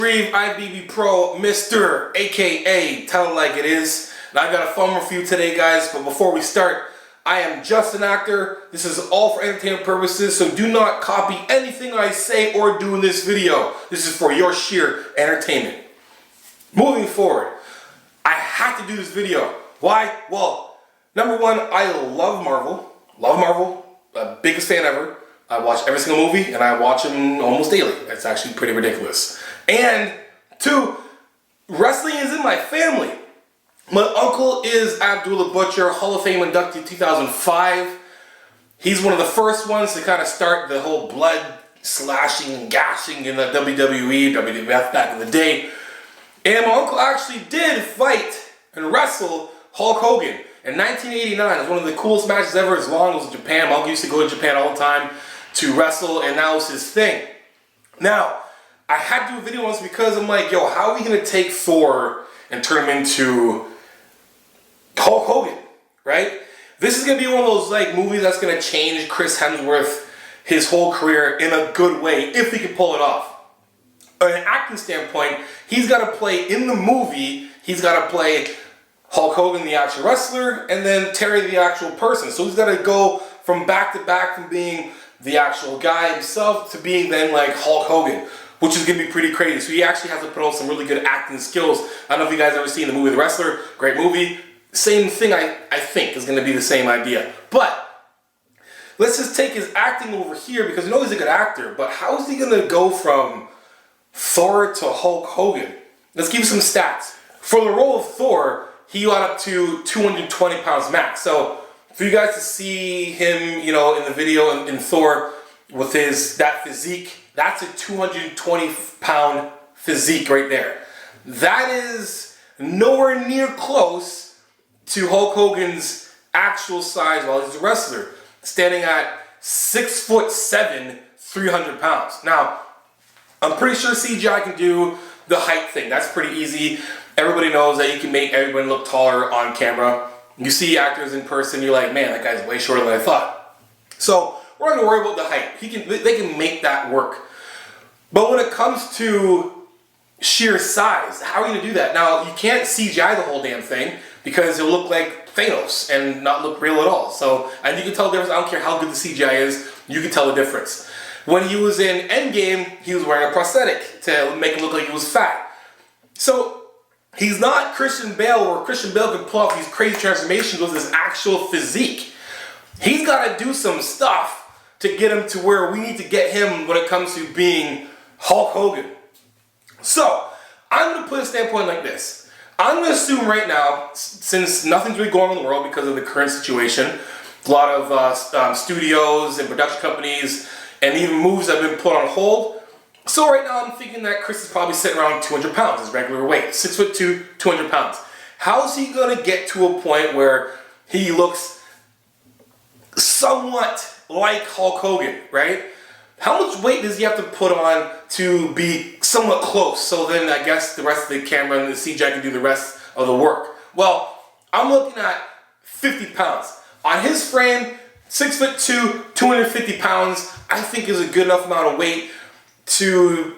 SHREVE IBB Pro, Mr. AKA Tell It Like It Is. And I got a fun one for you today, guys. But before we start, I am just an actor. This is all for entertainment purposes, so do not copy anything I say or do in this video. This is for your sheer entertainment. Moving forward, I had to do this video. Why? Well, number one, I love Marvel. Love Marvel. Biggest fan ever. I watch every single movie and I watch them almost daily. It's actually pretty ridiculous. And two, wrestling is in my family. My uncle is Abdullah Butcher, Hall of Fame inductee 2005. He's one of the first ones to kind of start the whole blood slashing and gashing in the WWE, WWF back in the day. And my uncle actually did fight and wrestle Hulk Hogan in 1989. It was one of the coolest matches ever, as long as it was in Japan. My uncle used to go to Japan all the time to wrestle, and that was his thing. Now, I had to do a video once because I'm like, yo, how are we going to take Thor and turn him into Hulk Hogan, right? This is going to be one of those like movies that's going to change Chris Hemsworth, his whole career, in a good way, if he can pull it off. On an acting standpoint, he's got to play in the movie, he's got to play Hulk Hogan, the actual wrestler, and then Terry, the actual person. So he's got to go from back to back, from being the actual guy himself to being then like Hulk Hogan, which is going to be pretty crazy. So he actually has to put on some really good acting skills. I don't know if you guys ever seen the movie The Wrestler. Great movie. Same thing, I think, is going to be the same idea. But let's just take his acting over here, because we know he's a good actor, but how is he going to go from Thor to Hulk Hogan? Let's give you some stats. For the role of Thor, he got up to 220 pounds max. So for you guys to see him, you know, in the video in Thor with that physique, that's a 220 pound physique right there. That is nowhere near close to Hulk Hogan's actual size while he's a wrestler, standing at 6'7", 300 pounds. Now, I'm pretty sure CGI can do the height thing. That's pretty easy. Everybody knows that you can make everyone look taller on camera. You see actors in person, you're like, man, that guy's way shorter than I thought. So we're not gonna worry about the height. They can make that work. But when it comes to sheer size, how are you gonna do that? Now, you can't CGI the whole damn thing because it'll look like Thanos and not look real at all. So, and you can tell the difference. I don't care how good the CGI is, you can tell the difference. When he was in Endgame, he was wearing a prosthetic to make him look like he was fat. So, he's not Christian Bale, where Christian Bale can pull off these crazy transformations with his actual physique. He's got to do some stuff to get him to where we need to get him when it comes to being Hulk Hogan. So, I'm going to put a standpoint like this. I'm going to assume right now, since nothing's really going on in the world because of the current situation, a lot of studios and production companies and even movies have been put on hold. So right now I'm thinking that Chris is probably sitting around 200 pounds, his regular weight, 6'2", 200 pounds. How's he going to get to a point where he looks somewhat like Hulk Hogan, right? How much weight does he have to put on to be somewhat close? So then I guess the rest of the camera and the CGI can do the rest of the work. Well, I'm looking at 50 pounds. On his frame, 6'2", 250 pounds, I think is a good enough amount of weight to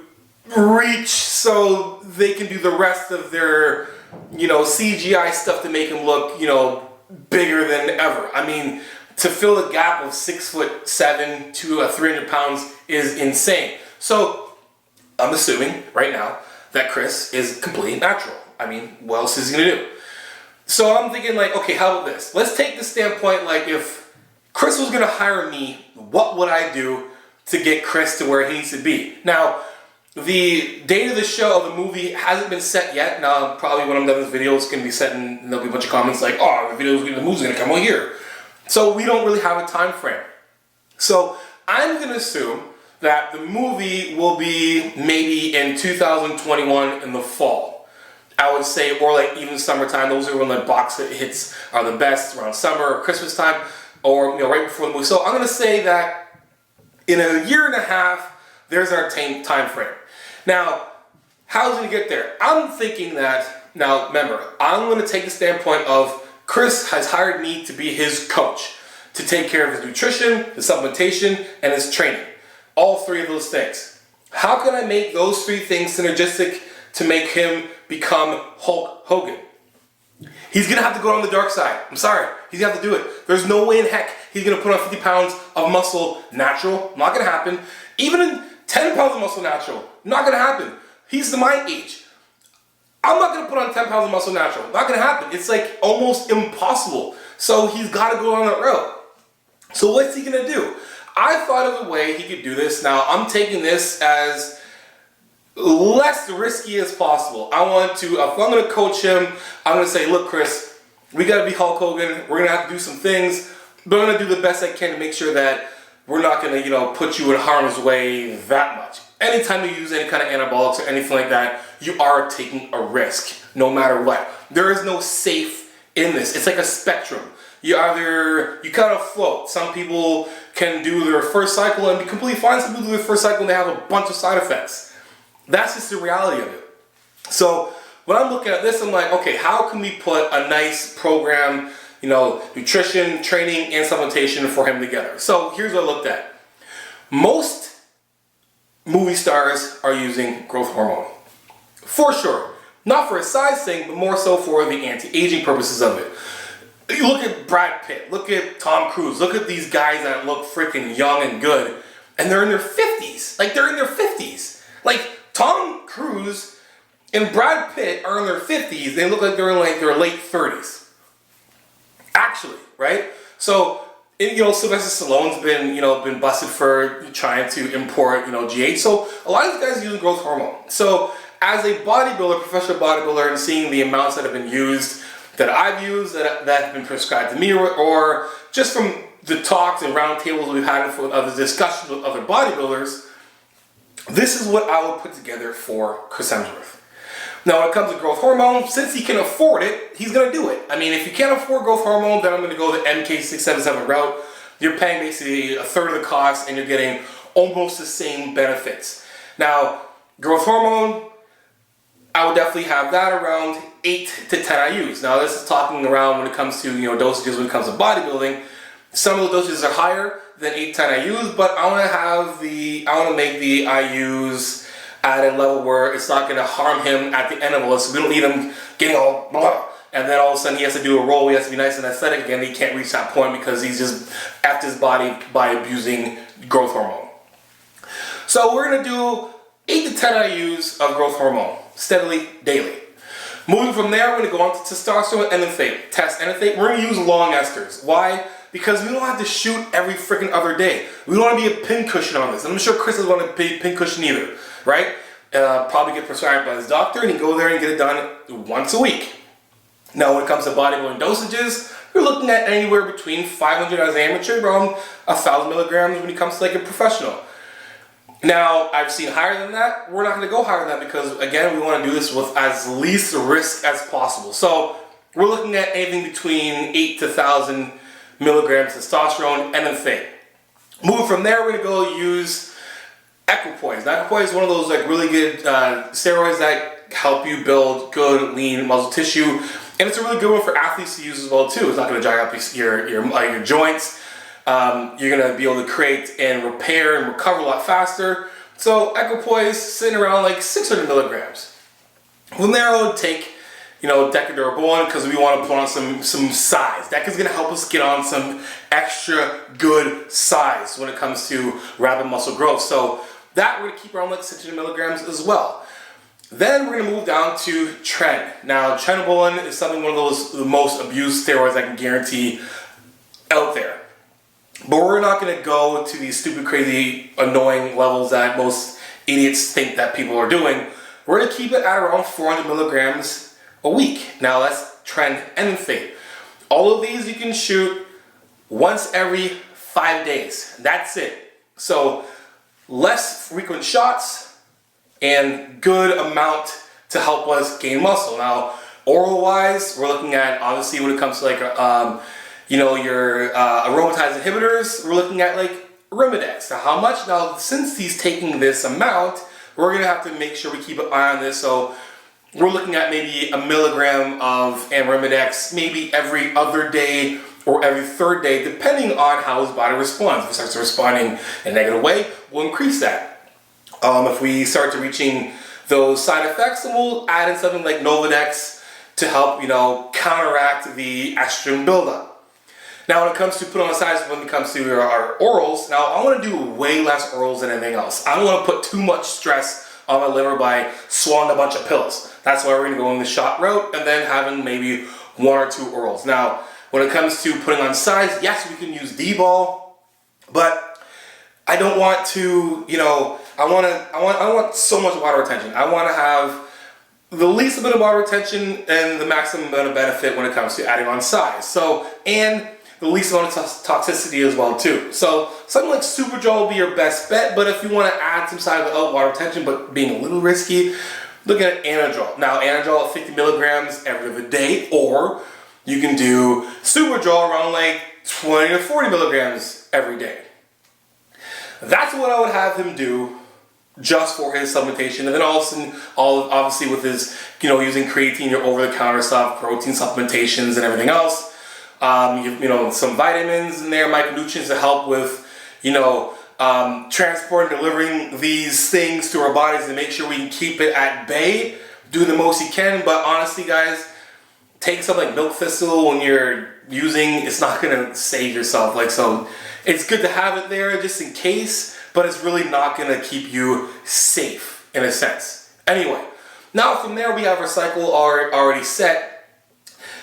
reach so they can do the rest of their, you know, CGI stuff to make him look, you know, bigger than ever. I mean, to fill the gap of 6'7" to 300 pounds is insane. So I'm assuming right now that Chris is completely natural. I mean, what else is he gonna do? So I'm thinking like, okay, how about this? Let's take the standpoint like, if Chris was gonna hire me, what would I do to get Chris to where he needs to be? Now, the date of the show, of the movie, hasn't been set yet. Now, probably when I'm done with this video, it's gonna be set and there'll be a bunch of comments like, oh, the movie's gonna come out here. So we don't really have a time frame. So I'm gonna assume that the movie will be maybe in 2021 in the fall. I would say, or like even summertime. Those are when the box hits are the best, around summer or Christmas time, or you know, right before the movie. So I'm gonna say that in a year and a half, there's our time frame. Now, how's it gonna get there? I'm thinking that, now remember, I'm gonna take the standpoint of Chris has hired me to be his coach, to take care of his nutrition, his supplementation, and his training. All three of those things. How can I make those three things synergistic to make him become Hulk Hogan? He's gonna have to go on the dark side. I'm sorry, he's gonna have to do it. There's no way in heck he's gonna put on 50 pounds of muscle natural. Not gonna happen. Even in 10 pounds of muscle natural, not gonna happen. He's my age. I'm not gonna put on 10 pounds of muscle natural. Not gonna happen. It's like almost impossible. So he's gotta go on that road. So what's he gonna do? I thought of a way he could do this. Now I'm taking this as less risky as possible. I want to, if I'm gonna coach him, I'm gonna say, look, Chris, we gotta be Hulk Hogan. We're gonna have to do some things, but I'm gonna do the best I can to make sure that we're not gonna, put you in harm's way that much. Anytime you use any kind of anabolics or anything like that, you are taking a risk, no matter what. There is no safe in this. It's like a spectrum. You kind of float. Some people can do their first cycle and be completely fine. Some people do their first cycle and they have a bunch of side effects. That's just the reality of it. So when I'm looking at this, I'm like, okay, how can we put a nice program, nutrition, training, and supplementation for him together? So here's what I looked at. Most movie stars are using growth hormone. For sure. Not for a size thing, but more so for the anti-aging purposes of it. You look at Brad Pitt, look at Tom Cruise, look at these guys that look freaking young and good, and they're in their 50s. Like, they're in their 50s. Like, Tom Cruise and Brad Pitt are in their 50s. They look like they're in like their late 30s. Actually, right? So, Sylvester Stallone's been busted for trying to import, GH. So, a lot of these guys are using growth hormone. So, as a bodybuilder, professional bodybuilder, and seeing the amounts that have been used, that I've used, that have been prescribed to me, or just from the talks and roundtables we've had with other discussions with other bodybuilders, this is what I would put together for Chris Hemsworth. Now, when it comes to growth hormone, since he can afford it, he's going to do it. I mean, if you can't afford growth hormone, then I'm going to go the MK677 route. You're paying basically a third of the cost, and you're getting almost the same benefits. Now, growth hormone, I would definitely have that around 8 to 10 IUs. Now, this is talking around when it comes to dosages when it comes to bodybuilding. Some of the dosages are higher than 8 to 10 IUs, but I want to make the IUs at a level where it's not going to harm him at the end of all this. We don't need him getting all blah, and then all of a sudden he has to do a roll. He has to be nice and aesthetic again. He can't reach that point because he's just effed his body by abusing growth hormone. So we're going to do 8 to 10 IUs of growth hormone steadily, daily. Moving from there, we're going to go on to testosterone and enanthate. Test enanthate. We're going to use long esters. Why? Because we don't have to shoot every freaking other day. We don't want to be a pincushion on this. And I'm sure Chris doesn't want to be a pincushion either, right? Probably get prescribed by his doctor and he go there and get it done once a week. Now, when it comes to bodybuilding dosages, we're looking at anywhere between 500 as an amateur, around 1,000 milligrams when it comes to like a professional. Now, I've seen higher than that. We're not going to go higher than that because, again, we want to do this with as least risk as possible. So, we're looking at anything between 8 to 1,000 milligrams testosterone and enanthate. Moving from there, we're going to go use equipoise. Now, equipoise is one of those like really good steroids that help you build good, lean muscle tissue. And it's a really good one for athletes to use as well, too. It's not going to dry up your joints. You're going to be able to create and repair and recover a lot faster. So equipoise sitting around like 600 milligrams. From there, I would take, Decadurabolin because we want to put on some size. That is going to help us get on some extra good size when it comes to rapid muscle growth. So that we're going to keep around like 600 milligrams as well. Then we're going to move down to Tren. Now, Trenbolin is one of the most abused steroids I can guarantee out there. But we're not going to go to these stupid, crazy, annoying levels that most idiots think that people are doing. We're going to keep it at around 400 milligrams a week. Now that's Tren and enanthate. All of these you can shoot once every 5 days. That's it. So less frequent shots and good amount to help us gain muscle. Now, oral-wise, we're looking at, obviously, when it comes to like your aromatase inhibitors, we're looking at like Arimidex. Now, how much? Now, since he's taking this amount, we're going to have to make sure we keep an eye on this. So we're looking at maybe 1 milligram of Arimidex maybe every other day or every third day, depending on how his body responds. If it starts responding in a negative way, we'll increase that. If we start to reaching those side effects, then we'll add in something like Novadex to help, counteract the estrogen buildup. Now, when it comes to put on size, when it comes to our orals, now I want to do way less orals than anything else. I don't want to put too much stress on my liver by swallowing a bunch of pills. That's why we're going to go in the shot route and then having maybe 1 or 2 orals. Now, when it comes to putting on size, yes, we can use D-ball, but I don't want to, I want so much water retention. I want to have the least amount of water retention and the maximum amount of benefit when it comes to adding on size. So, and the least amount of toxicity as well too. So something like Super Gel will be your best bet, but if you want to add some size without water retention but being a little risky, look at Anadrol. Now Anadrol at 50 milligrams every other day, or you can do Super Gel around like 20 to 40 milligrams every day. That's what I would have him do just for his supplementation, and then obviously with his, using creatine, your over-the-counter stuff, protein supplementations, and everything else. Some vitamins in there, micronutrients to help with, transporting, delivering these things to our bodies and make sure we can keep it at bay. Do the most you can, but honestly, guys, take something like milk thistle when you're using. It's not gonna save yourself. So it's good to have it there just in case, but it's really not gonna keep you safe in a sense. Anyway, now from there we have our cycle already set.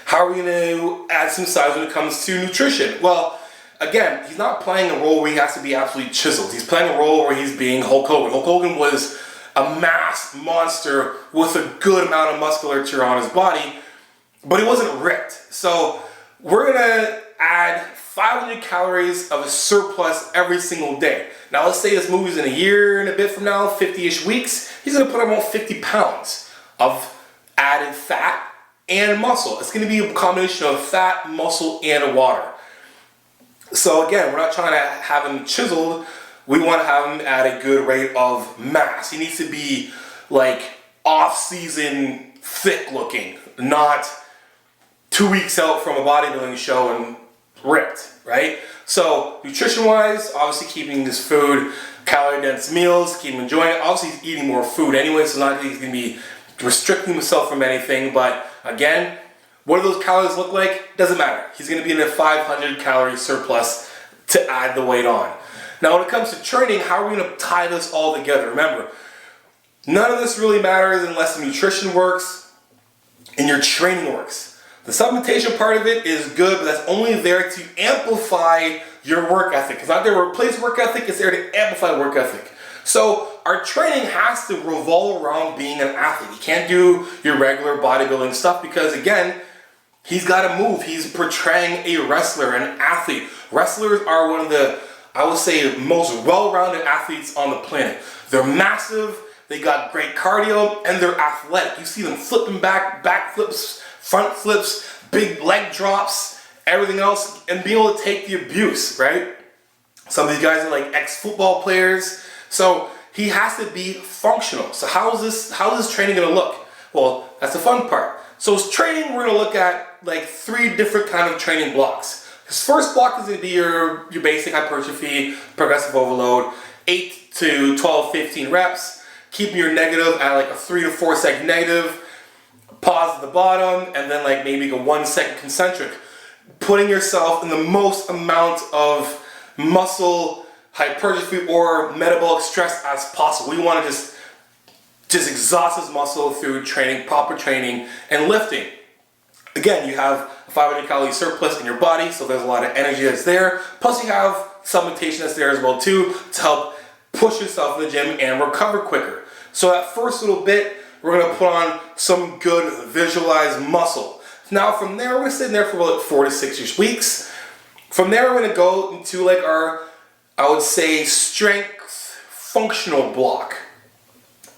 How are we going to add some size when it comes to nutrition? Well, again, he's not playing a role where he has to be absolutely chiseled. He's playing a role where he's being Hulk Hogan. Hulk Hogan was a mass monster with a good amount of musculature on his body, but he wasn't ripped. So we're going to add 500 calories of a surplus every single day. Now let's say this movie's in a year and a bit from now, 50-ish weeks, he's going to put on about 50 pounds of added fat and muscle. It's going to be a combination of fat, muscle, and water. So again, we're not trying to have him chiseled. We want to have him at a good rate of mass. He needs to be like off-season thick looking, not 2 weeks out from a bodybuilding show and ripped, right? So nutrition-wise, obviously keeping his food, calorie-dense meals, keep him enjoying it. Obviously he's eating more food anyway, so not that he's going to be restricting himself from anything, but again, what do those calories look like? Doesn't matter. He's going to be in a 500 calorie surplus to add the weight on. Now when it comes to training, how are we going to tie this all together? Remember, none of this really matters unless the nutrition works and your training works. The supplementation part of it is good, but that's only there to amplify your work ethic. It's not there to replace work ethic, it's there to amplify work ethic. So our training has to revolve around being an athlete. You can't do your regular bodybuilding stuff because, again, he's got to move. He's portraying a wrestler, an athlete. Wrestlers are one of the, I would say, most well-rounded athletes on the planet. They're massive, they got great cardio, and they're athletic. You see them flipping back flips, front flips, big leg drops, everything else, and being able to take the abuse, right? Some of these guys are like ex-football players. So he has to be functional. So how is this training going to look? Well, that's the fun part. So his training, we're going to look at like 3 different kind of training blocks. His first block is going to be your basic hypertrophy, progressive overload, 8 to 12, 15 reps, keeping your negative at like a 3 to 4 second negative, pause at the bottom, and then like maybe a 1 second concentric. Putting yourself in the most amount of muscle hypertrophy or metabolic stress as possible. We want to just exhaust his muscle through training, proper training, and lifting. Again, you have a 500 calorie surplus in your body, so there's a lot of energy that's there. Plus you have supplementation that's there as well too to help push yourself in the gym and recover quicker. So that first little bit, we're going to put on some good visualized muscle. Now from there, we're sitting there for about 4 to 6 weeks. From there, we're going to go into like our, I would say, strength functional block.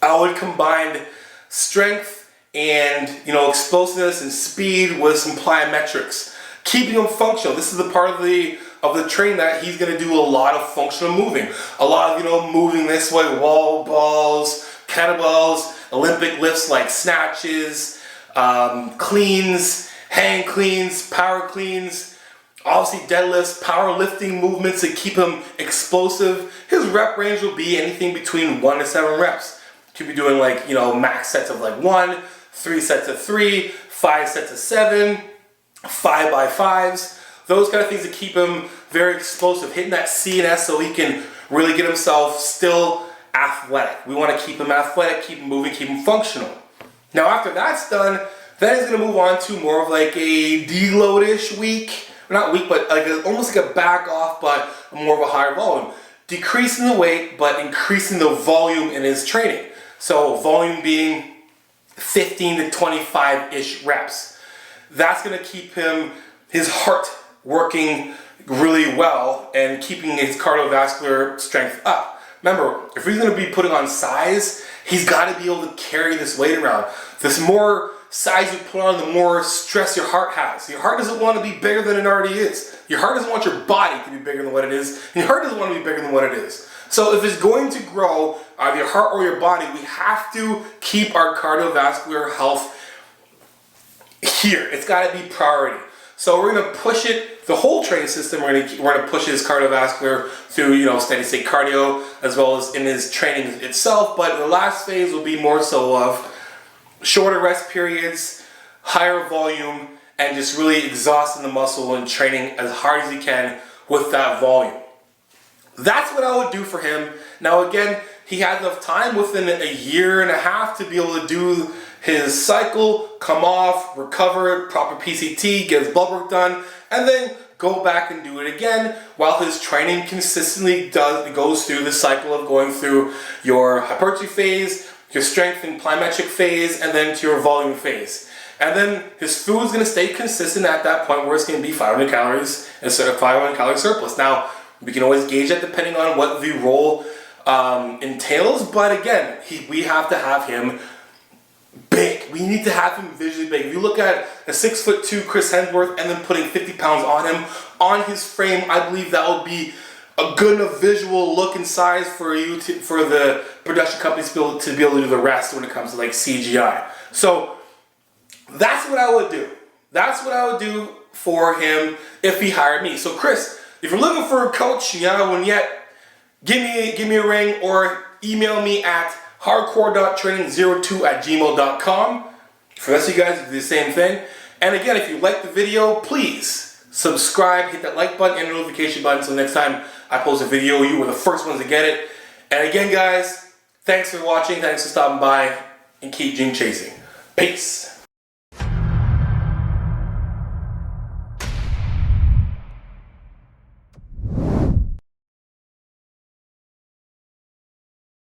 I would combine strength and explosiveness and speed with some plyometrics, keeping him functional. This is the part of the training that he's going to do a lot of functional moving, a lot of moving this way, wall balls, kettlebells, Olympic lifts like snatches, cleans, hang cleans, power cleans, Obviously deadlifts, powerlifting movements to keep him explosive. His rep range will be anything between 1 to 7 reps. Could be doing like, you know, max sets of like 1, 3 sets of 3, 5 sets of 7, 5x5s. Those kind of things to keep him very explosive, hitting that C and S so he can really get himself still athletic. We want to keep him athletic, keep him moving, keep him functional. Now after that's done, then he's going to move on to more of like a deload-ish week. Not weak, but like almost like a back off, but more of a higher volume. Decreasing the weight, but increasing the volume in his training. So volume being 15 to 25-ish reps. That's going to keep his heart working really well and keeping his cardiovascular strength up. Remember, if he's going to be putting on size, he's got to be able to carry this weight around. This more size you put on, the more stress your heart has. Your heart doesn't want to be bigger than it already is. Your heart doesn't want your body to be bigger than what it is. And your heart doesn't want to be bigger than what it is. So if it's going to grow, either your heart or your body, we have to keep our cardiovascular health here. It's got to be priority. So we're going to push it, the whole training system, we're going to push his cardiovascular through, you know, steady state cardio, as well as in his training itself. But the last phase will be more so of shorter rest periods, higher volume, and just really exhausting the muscle and training as hard as you can with that volume. That's what I would do for him. Now again, he had enough time within a year and a half to be able to do his cycle, come off, recover, proper PCT, get his blood work done, and then go back and do it again while his training consistently goes through the cycle of going through your hypertrophy phase, your strength and plyometric phase, and then to your volume phase. And then his food is going to stay consistent at that point where it's going to be 500 calories instead of 500 calorie surplus. Now, we can always gauge that depending on what the role entails, but again, we have to have him big. We need to have him visually big. If you look at a 6'2" Chris Hemsworth and then putting 50 pounds on him, on his frame, I believe that would be a good enough visual look and size for for the production companies to be able to do the rest when it comes to like CGI. So that's what I would do. That's what I would do for him if he hired me. So Chris, if you're looking for a coach, you haven't one yet, give me a ring or email me at hardcore.training02@gmail.com. For the rest of you guys, do the same thing. And again, if you like the video, please subscribe, hit that like button and the notification button so next time I post a video, you were the first ones to get it. And again, guys, thanks for watching, thanks for stopping by, and keep gym chasing. Peace.